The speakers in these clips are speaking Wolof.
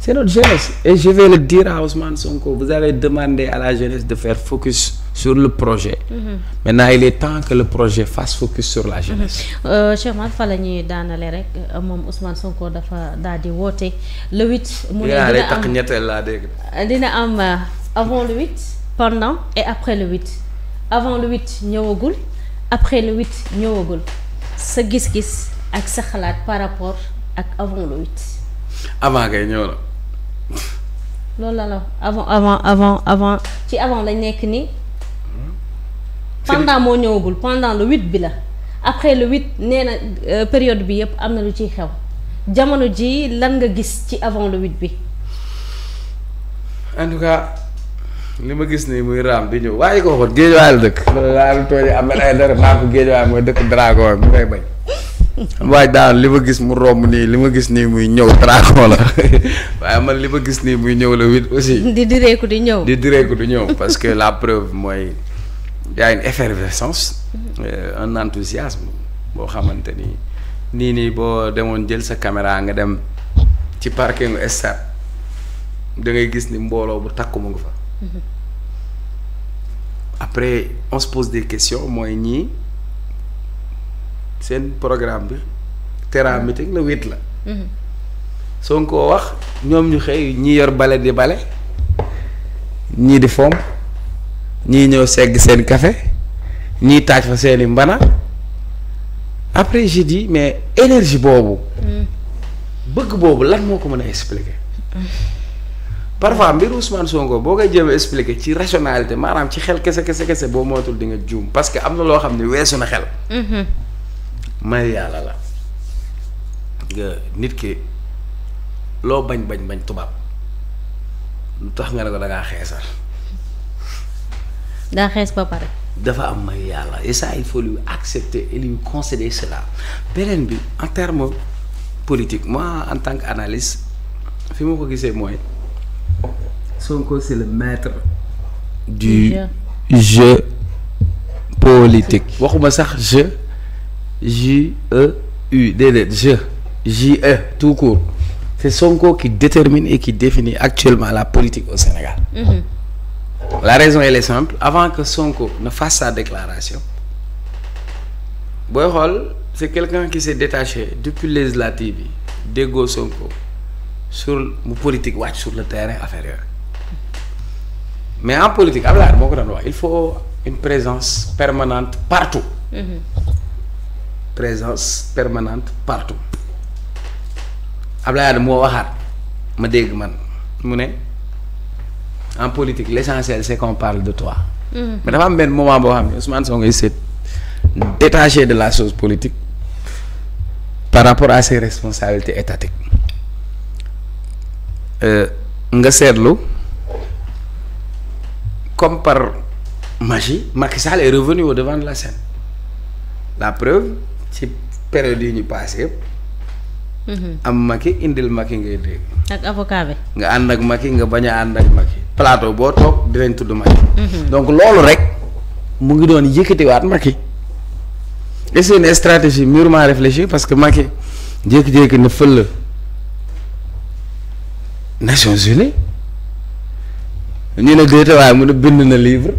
C'est notre jeunesse. Et je vais le dire à Ousmane Sonko, vous avez demandé à la jeunesse de faire focus sur le projet. Maintenant, il est temps que le projet fasse focus sur la jeunesse. Cheikh Mar fa la ñuy daanale rek moom Ousmane Sonko dafa daal di woote le 8. mu ne dina am avant le 8, pendant et après le 8. Avant le 8 ñëwagul, après le 8 ñëwagul. Sa gis-gis ak sa xalaat par rapport ak avant le 8. Avant kay ñëw na. loolu la avant ci avant lañ nekk nii. pendant moo ñëwagul pendant le 8 bi la. après le 8 nee na période bi yëpp am na lu ciy xew jamono ji lan nga gis ci avant le 8 bi. En tout cas li ma gis nii muy raam di ñëw waaye ko waxoon Géejawaay la dëkk. laa lu tooñee am na ay dara naa ko Géejawaay mooy dëkk Dragon mu koy bañ. waaye daal li ma gis mu romb nii li ma gis nii muy ñëw Dragon la waaye man li ma gis nii muy ñëw la 8 aussi. di direeku di ñëw. Parce que la preuve mooy y a une effervescence. Un enthousiasme boo xamante nii boo demoon jël sa caméra nga dem ci parking stade da ngay gis ni mbooloo bu takku mu nga fa. Après on se pose des questions mooy ñii. seen programme bi Terra meeting la 8 la. Sonko wax ñoom ñu xëy ñii yor bale di bale ñii di fomp ñii ñëw segg seen café ñii taaj fa seeni mbana après j'ai dit mais énergie boobu. bëgg boobu lan moo ko mën a expliquer. Parfois mbiru Ousmane Sonko boo koy jéem a expliquer ci rationalité maanaam ci xel kese boo mootul di nga juum parce que am na loo xam ne weesu na xel. may yàlla la nga nit ki loo bañ tubaab lu tax nga ne ko da ngaa xeesal. daa xees ba pare. dafa am may yàlla et ça il faut lui accepter et lui concéder cela. beneen bi en terme politique moi en tant qu'analyste fi ma ko gisee mooy Sonko c'est le maître du jeu politique waxuma sax jeu. J-E-U déedéet J-E tout court c'est Sonko qui détermine et qui définit actuellement la politique au Sénégal. La raison elle est simple avant que Sonko ne fasse sa déclaration booy xool c'est quelqu'un qui s'est détaché depuis législatives yi déggoo Sonko sur mu politique wàcc sur le terrain affaire yooyu mais en politique Abdoulaye moo ko doon wax il faut une présence permanente partout. Présence permanente partout Abdoulaye moo waxaat ma dégg man mu ne en politique l'essentiel c'est qu'on parle de toi. Mais dafa am benn moment boo xam ne Ousmane Sonko il s'est détaché de la chose politique par rapport à ses responsabilités étatiques nga seetlu comme par magie Macky Sall est revenu au devant de la scène. La preuve ci période yi ñu passé yëpp. am Macky indil Macky ngay dégg. ak avocat bi. nga ànd ak Macky nga bañ a ànd ak Macky. plateau boo toog dinañ tudd Macky. donc loolu rek mu ngi doon yëkkatiwaat Macky. et c'est une stratégie mûrement réfléchie parce que Macky jékki-jékki na fël Nations Unies ñu ne déete waaye mu ne bind na livre.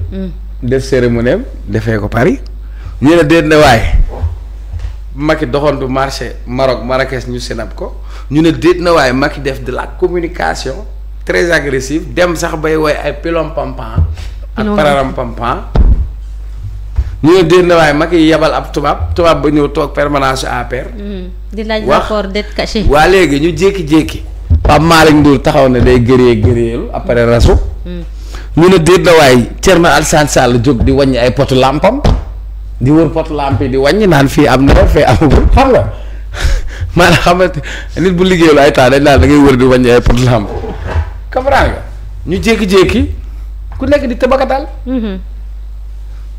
def cérémonie am defee ko Paris. ñu ne déet na waaye Macky doxantu marché Maroc Marrakech ñu senab ko ñu ne déet na waaye Macky def de la communication très agressive dem sax bay woy ay pilom pampan ak pararam pampan ñu ne déet na waaye Macky yebal ab tubaab ba ñëw toog permanence APR. di laaj rapport dette cachée. waa léegi ñu jékki-jékki Pape Malick Ndour taxaw ne day gëreelu après rasu. ñu ne déet na waaye Thierno Alassane Sall jóg di wàññi ay potu lampam. di wër pot lampe di wàññi naan fii am na fee amagul xam nga maanaam xamante nit bu liggéeyul ay temps dañ naan da ngay wër di wàññi ay pot lampe comprendre nga ñu jékki-jékki ku nekk di tabakatal ñu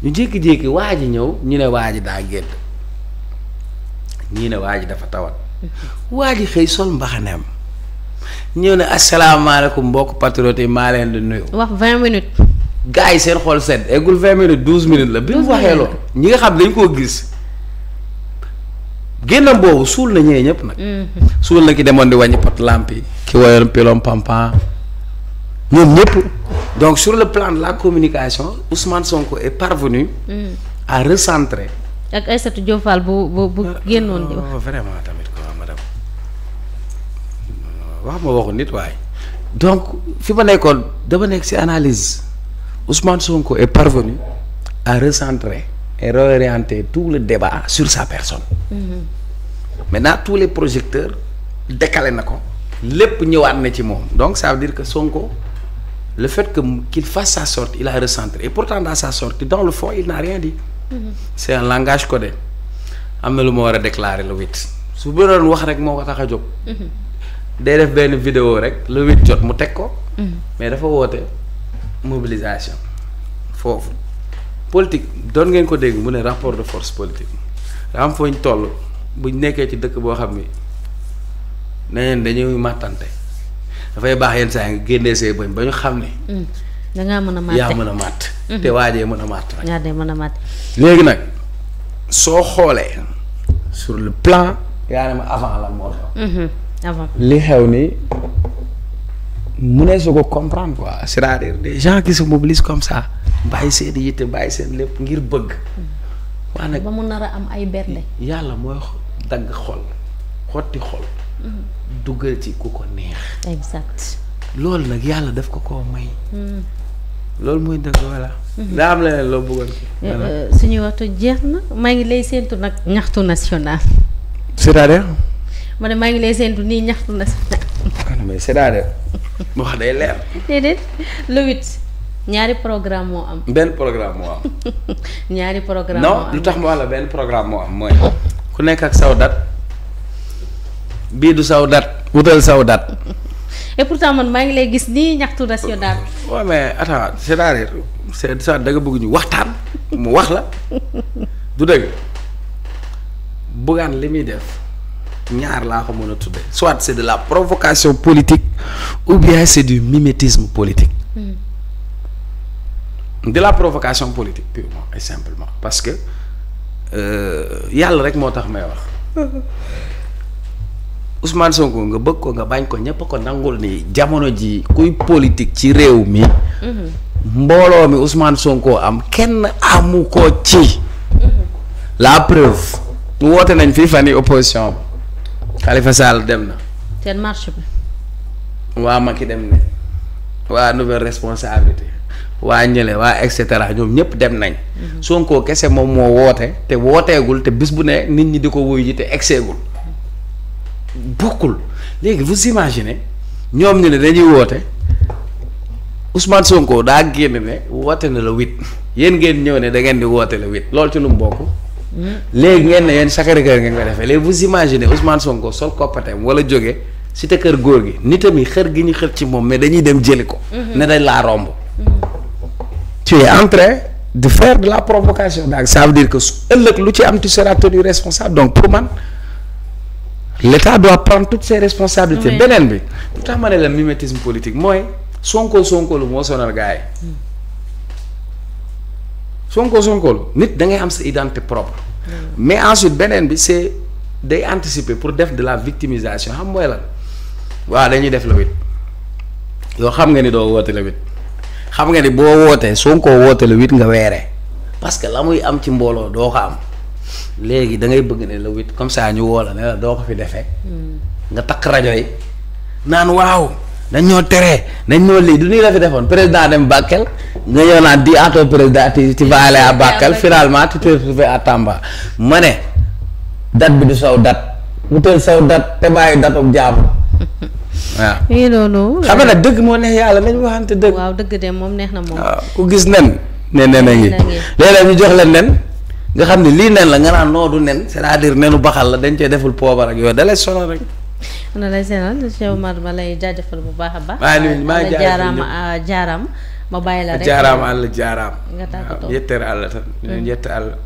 jékki-jékki waa ji ñëw ñu ne waa ji daa génn ñii ne waa ji dafa tawat waa ji xëy sol mbaxaneem ñëw ne asalaamaaleykum mbokk patriote yi maa leen di nuyu. wax 20 minutes. gars yi seen xol sedd eggul 20 minutes 12 minutes la. bi mu waxee loolu ñi nga xam dañ koo gis génnam boobu suul na ñëwee ñëpp nag. suul na ki demoon di wàññi pot lampe yi ki woyoon pilom pampan ñoom ñëpp. Donc sur le plan de la communication Ousmane Sonko est parvenu à recentrer. ak Aïssatou Diop Fall bu génnoon di wax. Vraiment tamit quoi madame wax ma waxu nit waaye. Donc fi ma nekkoon dama nekk ci analyse Ousmane Sonko est parvenu à recentrer et réorienter tout le débat sur sa personne. Maintenant tous les projecteurs décalé na ko lépp ñëwaat na ci moom donc ça veut dire que Sonko. Le fait qu'il fasse sa sortie il a recentré et pourtant dans sa sortie dans le fond il n'a rien dit. C'est un langage codé. Am na lu ma war a déclarer le 8 su bëroon wax rek moo ko tax a jóg. day def benn vidéo rek le 8 jot mu teg ko. mais dafa woote mobilisation foofu. politique doon ngeen ko dégg mu ne rapport de force politique daa am foo ñu toll buñ nekkee ci dëkk boo xam ni nee dañuy màttante. dafay baax yenn saa yi nga génnee see bëñ ba ñu xam ne. dangaa mën a màtte yaa mën a màtt. te waajee mën a màtt nag. yaa de mën a màtt. léegi nag soo xoolee sur le plan. yaa ne ma avant la moo xew. avant li xew ni mu ne su ko comprendre quoi c'est-à-dire des gens qui se mobilisent comme ça bàyyi seen yitte bàyyi seen lépp ngir bëgg. waa nag ba mu nar a am ay bernde. yàlla mooy dagg xol xotti xol. duggal ci ku ko neex. exact. loolu nag yàlla daf ko koo may. loolu mooy dëgg voilà. daa am leneen loo bëggoon ci. suñu waxtu jeex na maa ngi lay séentu nag ñaxtu national. c'est-à-dire. ma ne maa ngi lay séentu nii ñaxtu national. mais c'est-à-dire. wax day leer. déedéet le 8 ñaari programme moo am. benn programme moo am. ñaari programme moo am non lu tax ma wax la benn programme moo am mooy. ku nekk ak saw dat bii du saw dat wutal saw dat. et pourtant man maa ngi lay gis nii ñaxtu national. waaw mais attends c'est-à-dire c'est ça da nga bëgg ñu waxtaan mu wax la du dëgg Bougane li muy def ñaar laa ko mën a tuddee soit c'est de la provocation politique ou bien c'est du mimétisme politique. De la provocation politique purement et simplement parce que yàlla rek moo tax may wax. Ousmane Sonko nga bëgg ko nga bañ ko ñëpp ko nangul ni jamono ji kuy politique ci réew mi. mbooloo mi Ousmane Sonko am kenn amu ko ci. la preuve. woote nañ fii fan yi opposition bi. Khalifa Sall dem na. seen marche bi. waa Macky dem ne. waa nouvelle responsabilité. waa ñële waa et cetera ñoom ñëpp dem nañ. Sonko kese moom moo woote te wooteegul te bis bu ne nit ñi di ko wuyu ji te egseegul. bokkul léegi vous imaginez ñoom ñu ne dañuy woote Ousmane Sonko daa génn ne woote na le 8 yéen ngeen ñëw ne da ngeen di woote le 8 loolu ci lu mu bokk. léegi ngeen ne yéen Sacré-Cœur ngeen ko defee léegi vous imaginez Ousmane Sonko sol koppateem wala jóge si te kër góor gi nitam yi xër gi ñu xër ci moom mais dañuy dem jëli ko. ne dañ laa romb. tu es en train de faire de la provocation donc ça veut dire que su ëllëg lu ci am tu seras tenu responsable donc pour man. L'État doit prendre toutes ses responsabilités. beneen bi lu tax ma ne la mimétisme politique mooy Sonko lu moo sonal gars yi. Sonko lu nit da ngay am sa identité propre. mais ensuite beneen bi c'est day anticiper pour def de la victimisation xam mooy lan waaw dañuy def le 8 yoo xam nga ni doo woote le 8 xam nga ni boo wootee Sonko woote le 8 nga weeree parce que la muy am ci mbooloo doo ko am. léegi da ngay bëgg ne le 8 comme ça ñu woo la ne la doo ko fi defee. nga takk rajo yi naan waaw dañ ñoo tere dañ ñoo lii du nii la fi defoon président dem Bakel nga ñëw naan di ato président tu vas aller à Bakel finalement tu te retrouves à Tamba ma ne date bi du saw date wutal saw date te bàyyi datum jaamu waaw. oui noonu. xam nga nag dëgg moo neex yàlla nañ waxante dëgg. waaw dëgg de moom neex na moom. waaw ku gis nen. nen a ngi léeg-léeg ñu jox leen nen. nga xam ne lii nen la nga naan noo du nen c'est-à-dire nenu baxal la dañ cee deful poobar ak yooyu da lay sonal rek. na lay sonal Cheikh Oumar ma lay jaajëfal bu baax a baax. maa jaaraam ma bàyyi la rek. jaaraam àll jaaraam. nga tàggatoo yettere àll tan minen yetta Allah.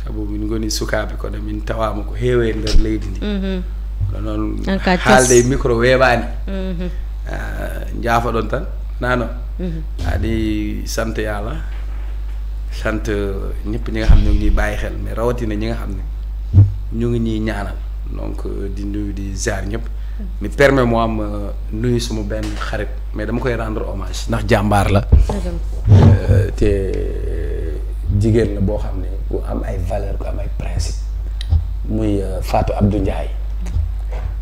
sabu min goni sukaaɓe kono min tawama ko heewe e nder leydi ndi. kono noon haalde e micro weeɓani. jaafa ɗon tan nano. aɗi sant yàlla. sant ñëpp ñi nga xam ne ñu ngi ñuy bàyyi xel mais rawatina ñi nga xam ne ñu ngi ñuy ñaanal donc di nuyu di ziar ñëpp. mi permet-moi ma nuyu suma benn xarit mais dama koy rendre hommage ndax jàmbaar la. te jigéen la boo xam ne ku am ay valeur ku am ay principe muy Fatou Abdou Ndiaye.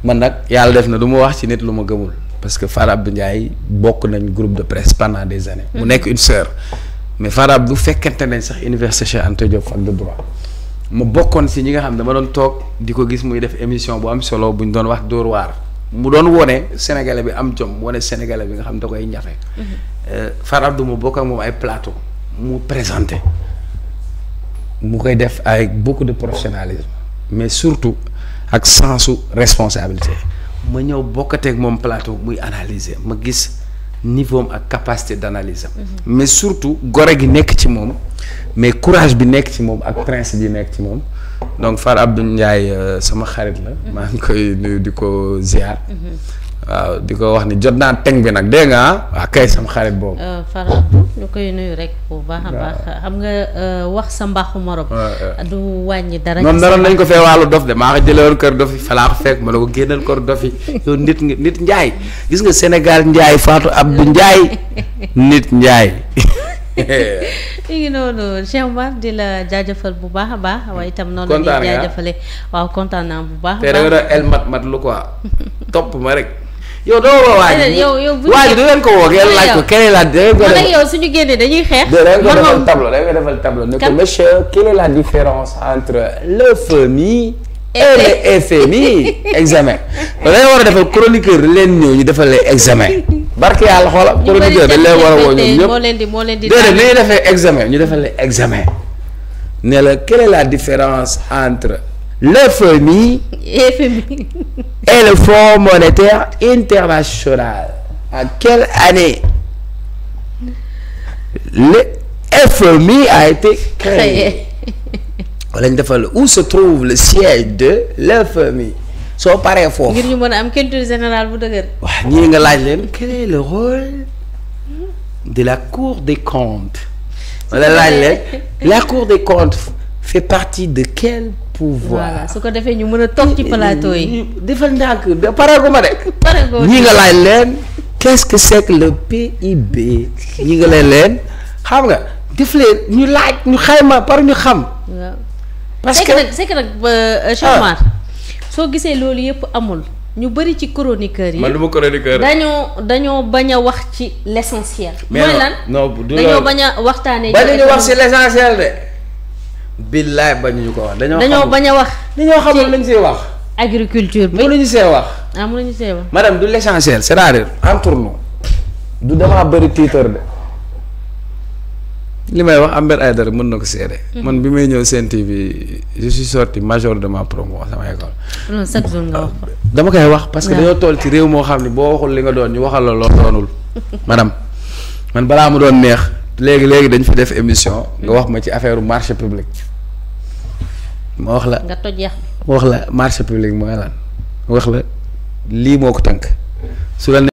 man nag yàlla def na du ma wax ci nit lu ma gëmul parce que Fatou Abdou Ndiaye bokk nañ groupe de presse pendant des années. mu nekk une sœur. mais Fatou Abdou fekkente nañ sax université Cheikh Anta Diop fac de droit ma bokkoon si ñi nga xam ne dama doon toog di ko gis muy def émission bu am solo bu ñu doon wax Dóor waar mu doon wone sénégalais bi am jom wone sénégalais bi nga xam da koy ñafe. Fatou Abdou mu bokk ak moom ay plateau mu présenté mu koy def avec beaucoup de professionnalisme mais surtout ak sensu responsabilité ma ñëw bokkateeg moom plateau muy analyser ma gis niveau am ak capacité d'analyse am mais surtout gore gi nekk ci moom mais courage bi nekk ci moom ak principe yi nekk ci moom donc Fatou Abdou Ndiaye sama xarit la maa ngi koy nuyu di ko ziar waaw di ko wax ni jot naa teng bi nag dégg nga waa kay sama xarit boobu. Fatou Abdou ñu koy nuyu rek bu baax a baax xam nga wax sa mbaaxu morom. du wàññi dara. moom naroon nañ ko fee wàllu dof de maa ko jëlewoon kër dof yi falaa ko fekk ma ne ko génnal kër dof yi yow nit Njaay gis nga Sénégal Njaay Fatou Abdou Njaay nit Njaay. mi ngi noonu Cheikh Oumar di la jaajëfal bu baax a baax waaye itam noonu la ñuy jaajëfale waaw kontaan naa bu baax a baax te da nga doon el mat lu quoi topp ma rek yow doo woo waaj waaj du leen ko woo ngeen laaj ko keneen la da man ak yow suñu génnee dañuy xeex da nga defal tableau da nga defal tableau ne ko monsieur quelle est la différence entre le FMI et le FMI examen da ngay war a defal chroniqueur leen ñëw ñu defal les examen barke yàlla xoola chroniqueur dañ leen war a woo ñoom ñëpp moo leen di déedéet ni ñuy defee examen ñu defal les examen ne la quelle est la différence entre le FMI et le Fonds monétaire international en quelle année le FMI a été créé wala ñu defal où se trouve le siège de l'FMI soo paree foofu ngir ñu mën a am culture générale bu dëgër. waaw ñii nga laaj leen quel est le rôle de la Cour des comptes wala laaj leen la Cour des comptes fait partie de quel pouvoir. voilà su ko defee ñu mën a toog ci plateau yi. defal ndànk pareeguma de. ñii nga laaj leen qu'est-ce que c'est que le PIB ñii nga leen xam nga def leen ñu laaj ñu xayma par ñu xam. waaw parce que c'est que nag Cheikh Oumar soo gisee loolu yëpp amul ñu bëri ci chroniqueurs yi. man du ma chroniqueur dañoo bañ a wax ci l'essentiel. mais mooy lan non du dañoo bañ a waxtaanee. ba ñu wax ci l'essentiel de. billaay bañ ñu ko wax dañoo bañ a wax. dañoo xamul lañ see wax. agriculture bi mënuñu see wax. mënuñu see wax. madame du l'essentiel c'est-à-dire entre nous du damaa bëri titre de. li may wax Ahmed Aïdara mën na ko seede. man bi may ñëw Sen TV je suis sorti major de ma promo sama école. non chaque jour nga wax ko. dama koy wax parce que dañoo toll ci réew moo xam ne boo waxul li nga doon ñu waxal la loo doonul. madame man balaa mu doon neex léegi dañ fi def émission nga wax ma ci affaire marché public. ma wax la nga toj yax ma wax la marché public mooy lan wax la lii moo ko tënk su la